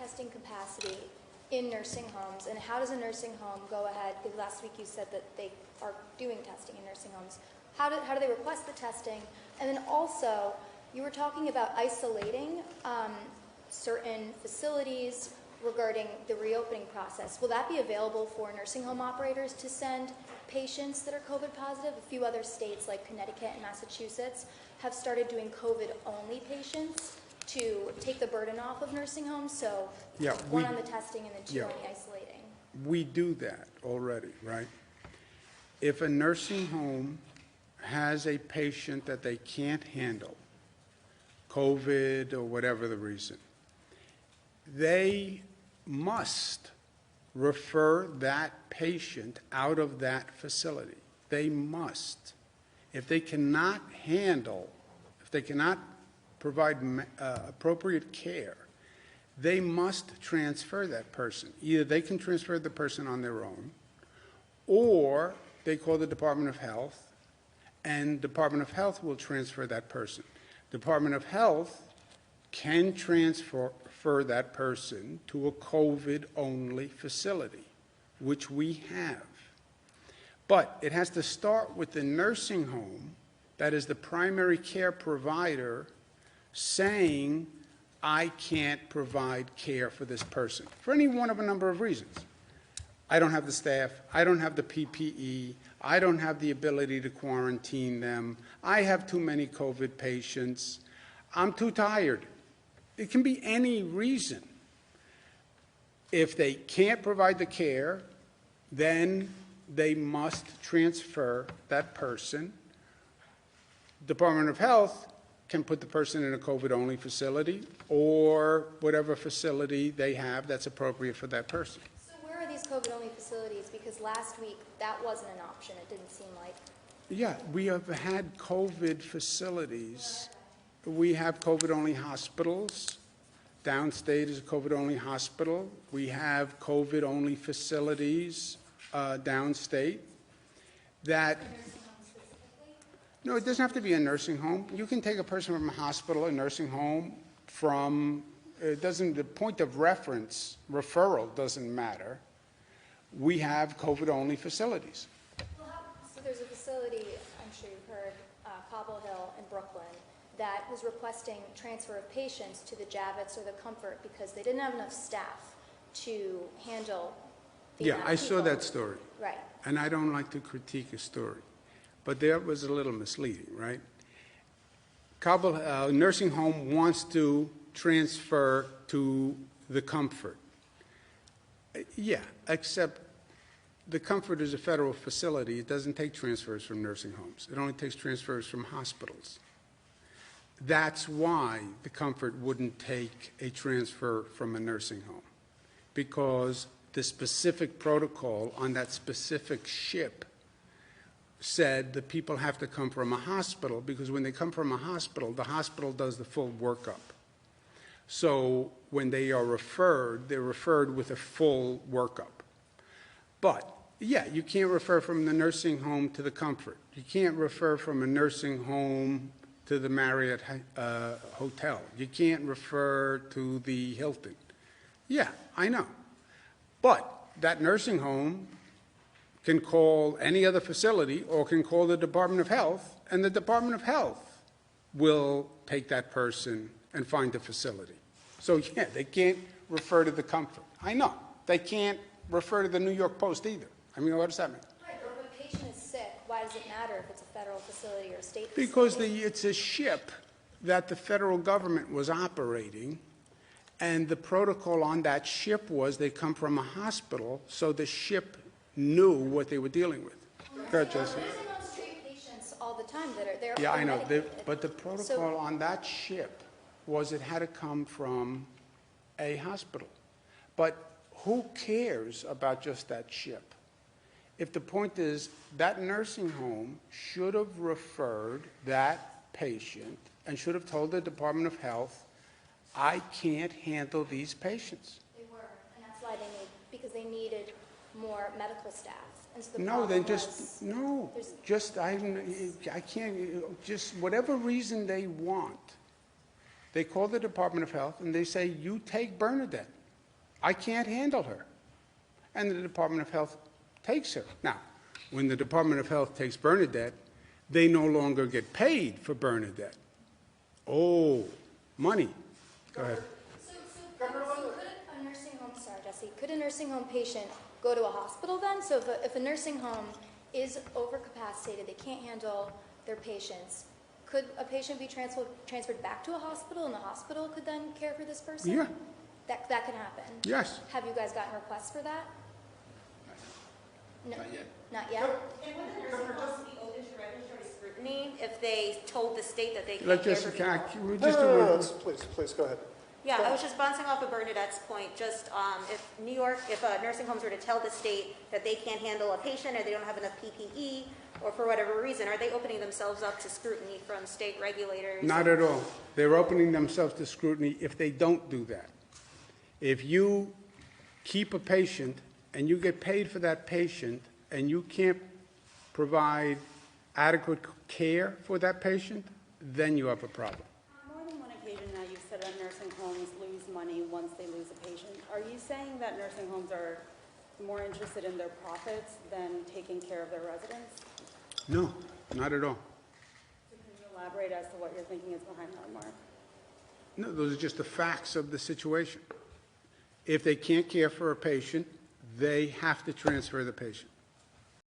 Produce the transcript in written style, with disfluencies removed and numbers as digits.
testing capacity in nursing homes, and how does a nursing home go ahead, because last week you said that they are doing testing in nursing homes. How do they request the testing? And then also, you were talking about isolating certain facilities regarding the reopening process. Will that be available for nursing home operators to send patients that are COVID positive? A few other states like Connecticut and Massachusetts have started doing COVID-only patients to take the burden off of nursing homes. So one on the testing and then two on the isolating. We do that already, right? If a nursing home has a patient that they can't handle, COVID or whatever the reason, they must refer that patient out of that facility. They must. If they cannot handle, if they cannot provide appropriate care, they must transfer that person. Either they can transfer the person on their own, or they call the Department of Health, and Department of Health will transfer that person. Department of Health can transfer that person to a COVID-only facility, which we have. But it has to start with the nursing home that is the primary care provider saying, I can't provide care for this person for any one of a number of reasons. I don't have the staff, I don't have the PPE, I don't have the ability to quarantine them, I have too many COVID patients, I'm too tired. It can be any reason. If they can't provide the care, then they must transfer that person. Department of Health can put the person in a COVID-only facility or whatever facility they have that's appropriate for that person. So where are these COVID-only facilities? Because last week that wasn't an option, it didn't seem like. Yeah, we have had COVID facilities. We have COVID-only hospitals. Downstate is a COVID-only hospital. We have COVID-only facilities downstate. That no, it doesn't have to be a nursing home. You can take a person from a hospital, a nursing home, from it doesn't. The point of reference, referral doesn't matter. We have COVID-only facilities. Well, so there's a facility, I'm sure you've heard, Cobble Hill in Brooklyn, that was requesting transfer of patients to the Javits or the Comfort because they didn't have enough staff to handle the amount of I saw people. that story. Right. And I don't like to critique a story, but that was a little misleading, right? Cobble nursing home wants to transfer to the Comfort. Yeah, except the Comfort is a federal facility. It doesn't take transfers from nursing homes. It only takes transfers from hospitals. That's why the Comfort wouldn't take a transfer from a nursing home, because the specific protocol on that specific ship said that people have to come from a hospital, because when they come from a hospital, the hospital does the full workup. So when they are referred, they're referred with a full workup. But yeah, you can't refer from the nursing home to the Comfort. You can't refer from a nursing home to the Marriott Hotel. You can't refer to the Hilton. Yeah, I know. But that nursing home can call any other facility or can call the Department of Health, and the Department of Health will take that person and find a facility. So yeah, they can't refer to the Comfort. I know. They can't refer to the New York Post either. I mean, what does that mean? Right, but when a patient is sick, why does it matter if it's a federal facility or a state facility? Because it's a ship that the federal government was operating, and the protocol on that ship was they come from a hospital, so the ship knew what they were dealing with. Go ahead, Jesse. Nursing homes treat patients all the time that are there. Yeah, I know. But the protocol on that ship was it had to come from a hospital. But who cares about just that ship? If the point is that nursing home should have referred that patient and should have told the Department of Health, I can't handle these patients. They were, and that's why because they needed more medical staff. And so I can't, just whatever reason they want, they call the Department of Health and they say, you take Bernadette. I can't handle her. And the Department of Health takes her. Now, when the Department of Health takes Bernadette, they no longer get paid for Bernadette. Oh, money. Go ahead. So could a nursing home, sorry, Jesse, could a nursing home patient go to a hospital then? So if a nursing home is overcapacitated, they can't handle their patients, could a patient be transferred back to a hospital, and the hospital could then care for this person? Yeah. That can happen? Yes. Have you guys gotten requests for that? No, Not yet. Not yet? And would the nursing homes be open to regulatory scrutiny if they told the state that they can't Let's care just, for people? we No, just no, do no, no, it. please, go ahead. Yeah, I was just bouncing off of Bernadette's point, just if nursing homes were to tell the state that they can't handle a patient or they don't have enough PPE, or for whatever reason, are they opening themselves up to scrutiny from state regulators? Not at all. They're opening themselves to scrutiny if they don't do that. If you keep a patient and you get paid for that patient and you can't provide adequate care for that patient, then you have a problem. More than one occasion now you've said that nursing homes lose money once they lose a patient. Are you saying that nursing homes are more interested in their profits than taking care of their residents? No, not at all. So can you elaborate as to what you're thinking is behind that remark? No, those are just the facts of the situation. If they can't care for a patient, they have to transfer the patient.